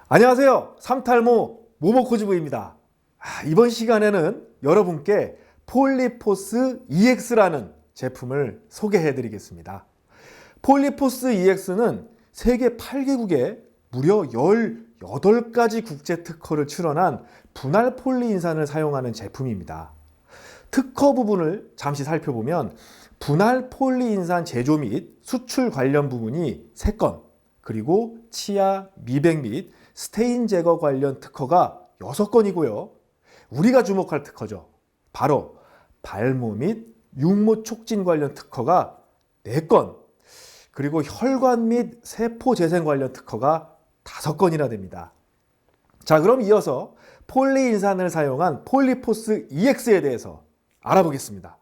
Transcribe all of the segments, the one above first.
안녕하세요. 삼탈모 모모코즈부입니다. 이번 시간에는 여러분께 폴리포스 EX라는 제품을 소개해 드리겠습니다. 폴리포스 EX는 세계 8개국에 무려 18가지 국제 특허를 출원한 분할 폴리인산을 사용하는 제품입니다. 특허 부분을 잠시 살펴보면 분할 폴리인산 제조 및 수출 관련 부분이 3건, 그리고 치아, 미백 및 스테인 제거 관련 특허가 6건이고요. 우리가 주목할 특허죠. 바로 발모 및 육모 촉진 관련 특허가 4건, 그리고 혈관 및 세포 재생 관련 특허가 5건이나 됩니다. 자, 그럼 이어서 폴리인산을 사용한 폴리포스 EX에 대해서 알아보겠습니다.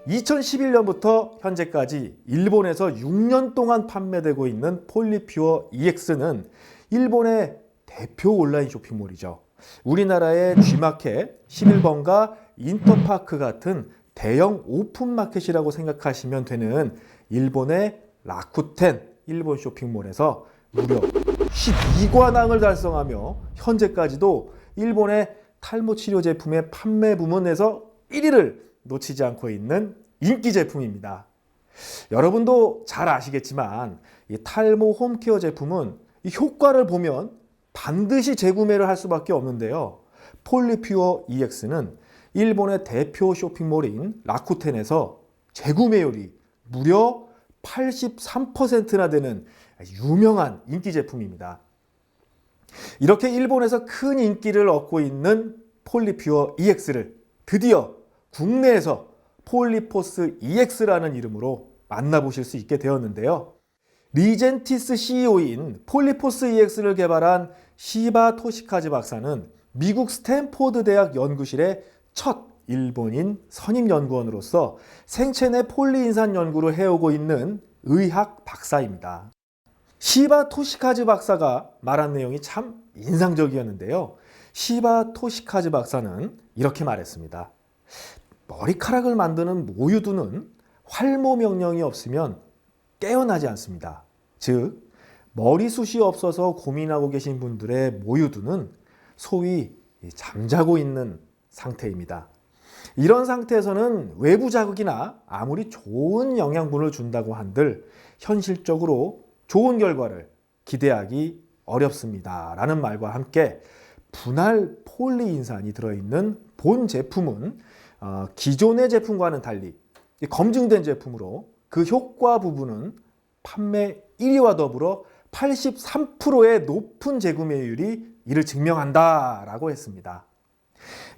2011년부터 현재까지 일본에서 6년 동안 판매되고 있는 폴리퓨어 EX는 일본의 대표 온라인 쇼핑몰이죠. 우리나라의 G마켓, 11번가, 인터파크 같은 대형 오픈마켓이라고 생각하시면 되는 일본의 라쿠텐 일본 쇼핑몰에서 무려 12관왕을 달성하며 현재까지도 일본의 탈모 치료 제품의 판매 부문에서 1위를 놓치지 않고 있는 인기 제품입니다. 여러분도 잘 아시겠지만 이 탈모 홈케어 제품은 이 효과를 보면 반드시 재구매를 할 수밖에 없는데요. 폴리퓨어 EX는 일본의 대표 쇼핑몰인 라쿠텐에서 재구매율이 무려 83%나 되는 유명한 인기 제품입니다. 이렇게 일본에서 큰 인기를 얻고 있는 폴리퓨어 EX를 드디어 국내에서 폴리포스 EX라는 이름으로 만나보실 수 있게 되었는데요. 리젠티스 CEO인 폴리포스 EX를 개발한 시바 토시카즈 박사는 미국 스탠포드 대학 연구실의 첫 일본인 선임 연구원으로서 생체 내 폴리인산 연구를 해오고 있는 의학 박사입니다. 시바 토시카즈 박사가 말한 내용이 참 인상적이었는데요. 시바 토시카즈 박사는 이렇게 말했습니다. 머리카락을 만드는 모유두는 활모 명령이 없으면 깨어나지 않습니다. 즉, 머리숱이 없어서 고민하고 계신 분들의 모유두는 소위 잠자고 있는 상태입니다. 이런 상태에서는 외부 자극이나 아무리 좋은 영양분을 준다고 한들 현실적으로 좋은 결과를 기대하기 어렵습니다. 라는 말과 함께 분할 폴리인산이 들어있는 본 제품은 기존의 제품과는 달리 검증된 제품으로 그 효과 부분은 판매 1위와 더불어 83%의 높은 재구매율이 이를 증명한다 라고 했습니다.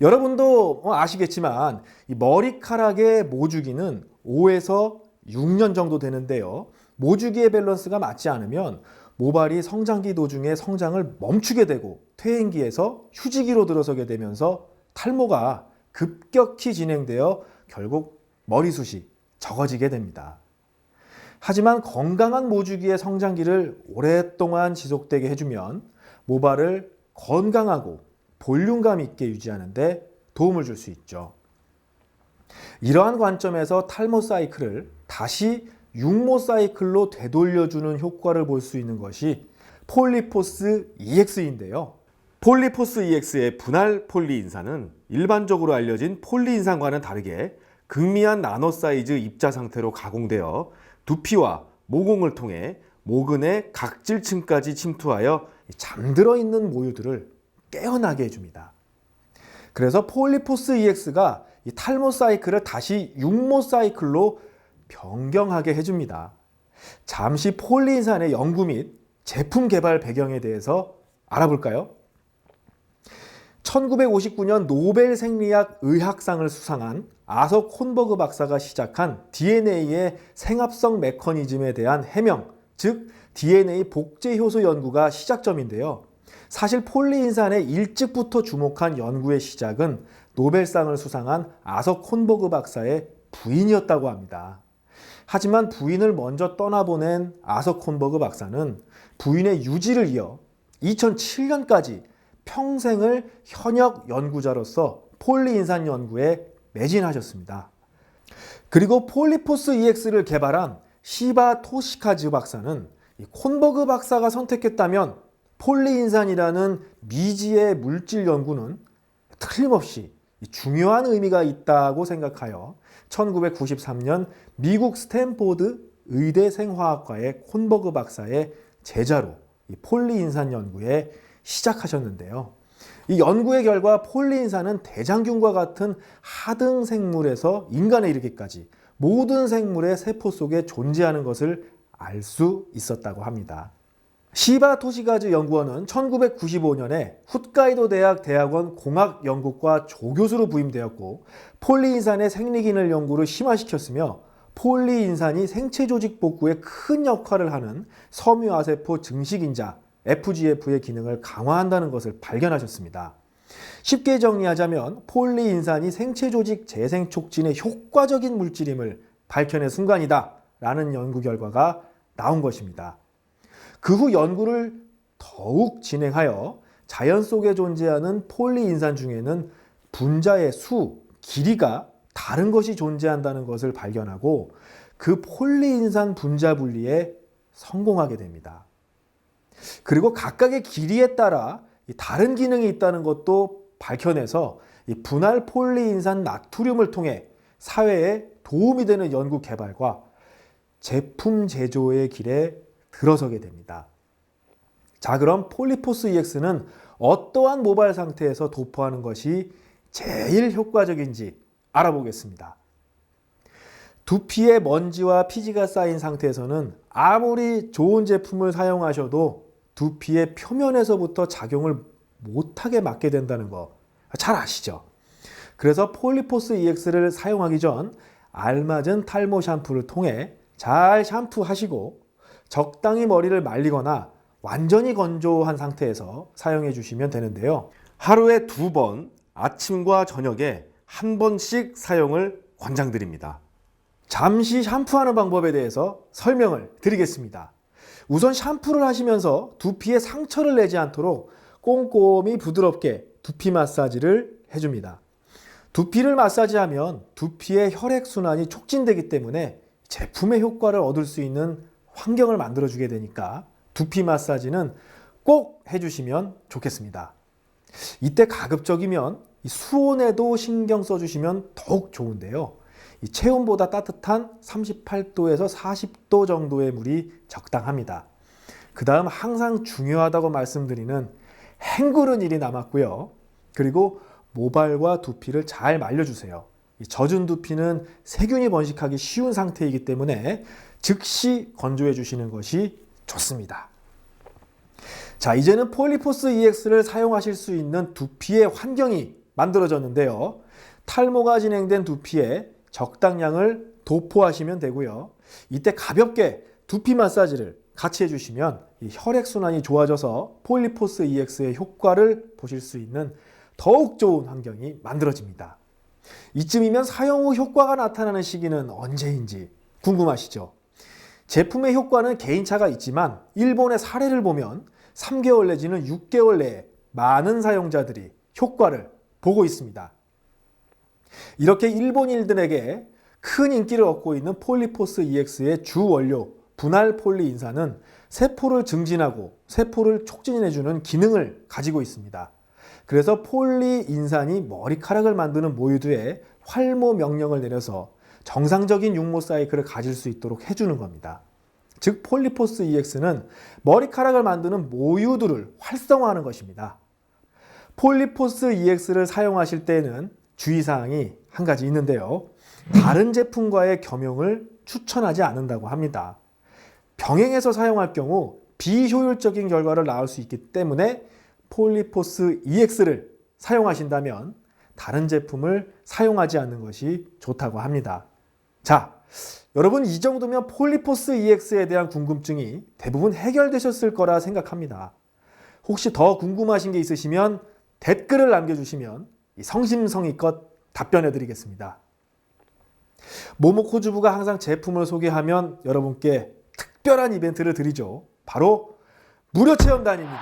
여러분도 아시겠지만 이 머리카락의 모주기는 5에서 6년 정도 되는데요. 모주기의 밸런스가 맞지 않으면 모발이 성장기 도중에 성장을 멈추게 되고 퇴행기에서 휴지기로 들어서게 되면서 탈모가 급격히 진행되어 결국 머리숱이 적어지게 됩니다. 하지만 건강한 모주기의 성장기를 오랫동안 지속되게 해주면 모발을 건강하고 볼륨감 있게 유지하는 데 도움을 줄 수 있죠. 이러한 관점에서 탈모 사이클을 다시 육모 사이클로 되돌려주는 효과를 볼 수 있는 것이 폴리포스 EX인데요. 폴리포스 EX의 분할 폴리인산은 일반적으로 알려진 폴리인산과는 다르게 극미한 나노 사이즈 입자 상태로 가공되어 두피와 모공을 통해 모근의 각질층까지 침투하여 잠들어 있는 모유들을 깨어나게 해줍니다. 그래서 폴리포스 EX가 이 탈모 사이클을 다시 육모 사이클로 변경하게 해줍니다. 잠시 폴리인산의 연구 및 제품 개발 배경에 대해서 알아볼까요? 1959년 노벨 생리학 의학상을 수상한 아서 콘버그 박사가 시작한 DNA의 생합성 메커니즘에 대한 해명, 즉 DNA 복제 효소 연구가 시작점인데요. 사실 폴리인산에 일찍부터 주목한 연구의 시작은 노벨상을 수상한 아서 콘버그 박사의 부인이었다고 합니다. 하지만 부인을 먼저 떠나보낸 아서 콘버그 박사는 부인의 유지를 이어 2007년까지 평생을 현역 연구자로서 폴리인산 연구에 매진하셨습니다. 그리고 폴리포스 EX를 개발한 시바 토시카즈 박사는 콘버그 박사가 선택했다면 폴리인산이라는 미지의 물질 연구는 틀림없이 중요한 의미가 있다고 생각하여 1993년 미국 스탠포드 의대 생화학과의 콘버그 박사의 제자로 폴리인산 연구에 시작하셨는데요. 이 연구의 결과 폴리인산은 대장균과 같은 하등 생물에서 인간에 이르기까지 모든 생물의 세포 속에 존재하는 것을 알 수 있었다고 합니다. 시바 토시가즈 연구원은 1995년에 훗가이도 대학 대학원 공학연구과 조교수로 부임되었고 폴리인산의 생리기능 연구를 심화시켰으며 폴리인산이 생체 조직 복구에 큰 역할을 하는 섬유아세포 증식인자 FGF의 기능을 강화한다는 것을 발견하셨습니다. 쉽게 정리하자면 폴리인산이 생체 조직 재생 촉진에 효과적인 물질임을 밝혀낸 순간이다 라는 연구 결과가 나온 것입니다. 그 후 연구를 더욱 진행하여 자연 속에 존재하는 폴리인산 중에는 분자의 수, 길이가 다른 것이 존재한다는 것을 발견하고 그 폴리인산 분자 분리에 성공하게 됩니다. 그리고 각각의 길이에 따라 다른 기능이 있다는 것도 밝혀내서 분할 폴리인산 나트륨을 통해 사회에 도움이 되는 연구 개발과 제품 제조의 길에 들어서게 됩니다. 자, 그럼 폴리포스 EX는 어떠한 모발 상태에서 도포하는 것이 제일 효과적인지 알아보겠습니다. 두피에 먼지와 피지가 쌓인 상태에서는 아무리 좋은 제품을 사용하셔도 두피의 표면에서부터 작용을 못하게 막게 된다는 거 잘 아시죠? 그래서 폴리포스 EX를 사용하기 전 알맞은 탈모 샴푸를 통해 잘 샴푸하시고 적당히 머리를 말리거나 완전히 건조한 상태에서 사용해 주시면 되는데요. 하루에 2번, 아침과 저녁에 1번씩 사용을 권장드립니다. 잠시 샴푸하는 방법에 대해서 설명을 드리겠습니다. 우선 샴푸를 하시면서 두피에 상처를 내지 않도록 꼼꼼히 부드럽게 두피 마사지를 해줍니다. 두피를 마사지하면 두피의 혈액순환이 촉진되기 때문에 제품의 효과를 얻을 수 있는 환경을 만들어주게 되니까 두피 마사지는 꼭 해주시면 좋겠습니다. 이때 가급적이면 수온에도 신경 써주시면 더욱 좋은데요. 체온보다 따뜻한 38도에서 40도 정도의 물이 적당합니다. 그 다음 항상 중요하다고 말씀드리는 헹구는 일이 남았고요. 그리고 모발과 두피를 잘 말려주세요. 젖은 두피는 세균이 번식하기 쉬운 상태이기 때문에 즉시 건조해 주시는 것이 좋습니다. 자, 이제는 폴리포스 EX를 사용하실 수 있는 두피의 환경이 만들어졌는데요. 탈모가 진행된 두피에 적당량을 도포하시면 되고요. 이때 가볍게 두피 마사지를 같이 해주시면 이 혈액순환이 좋아져서 폴리포스 EX의 효과를 보실 수 있는 더욱 좋은 환경이 만들어집니다. 이쯤이면 사용 후 효과가 나타나는 시기는 언제인지 궁금하시죠? 제품의 효과는 개인차가 있지만 일본의 사례를 보면 3개월 내지는 6개월 내에 많은 사용자들이 효과를 보고 있습니다. 이렇게 일본인들에게 큰 인기를 얻고 있는 폴리포스 EX의 주 원료 분할 폴리인산은 세포를 증진하고 세포를 촉진해주는 기능을 가지고 있습니다. 그래서 폴리인산이 머리카락을 만드는 모유두에 활모 명령을 내려서 정상적인 육모 사이클을 가질 수 있도록 해주는 겁니다. 즉 폴리포스 EX는 머리카락을 만드는 모유두를 활성화하는 것입니다. 폴리포스 EX를 사용하실 때에는 주의사항이 한 가지 있는데요. 다른 제품과의 겸용을 추천하지 않는다고 합니다. 병행해서 사용할 경우 비효율적인 결과를 낳을 수 있기 때문에 폴리포스 EX를 사용하신다면 다른 제품을 사용하지 않는 것이 좋다고 합니다. 자, 여러분 이 정도면 폴리포스 EX에 대한 궁금증이 대부분 해결되셨을 거라 생각합니다. 혹시 더 궁금하신 게 있으시면 댓글을 남겨주시면 성심성의껏 답변해 드리겠습니다. 모모코주부가 항상 제품을 소개하면 여러분께 특별한 이벤트를 드리죠. 바로 무료 체험단입니다.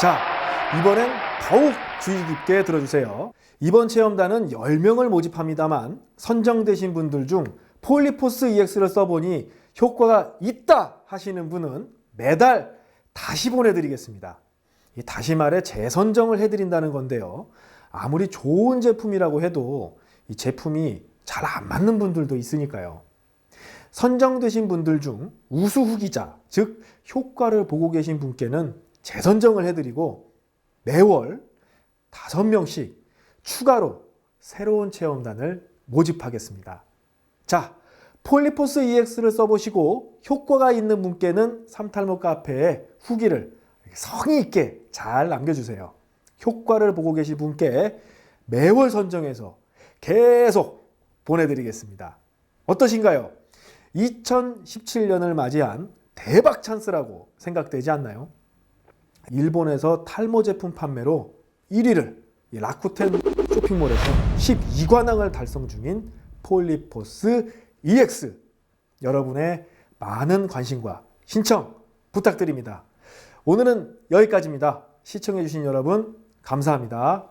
자, 이번엔 더욱 주의 깊게 들어주세요. 이번 체험단은 10명을 모집합니다만 선정되신 분들 중 폴리포스 EX를 써보니 효과가 있다 하시는 분은 매달 다시 보내드리겠습니다. 다시 말해 재선정을 해드린다는 건데요. 아무리 좋은 제품이라고 해도 이 제품이 잘 안 맞는 분들도 있으니까요. 선정되신 분들 중 우수 후기자, 즉 효과를 보고 계신 분께는 재선정을 해드리고 매월 5명씩 추가로 새로운 체험단을 모집하겠습니다. 자, 폴리포스 EX를 써보시고 효과가 있는 분께는 삼탈모 카페에 후기를 성의 있게 잘 남겨주세요. 효과를 보고 계신 분께 매월 선정해서 계속 보내드리겠습니다. 어떠신가요? 2017년을 맞이한 대박 찬스라고 생각되지 않나요? 일본에서 탈모 제품 판매로 1위를 라쿠텐 쇼핑몰에서 12관왕을 달성 중인 폴리포스 EX, 여러분의 많은 관심과 신청 부탁드립니다. 오늘은 여기까지입니다. 시청해주신 여러분 감사합니다.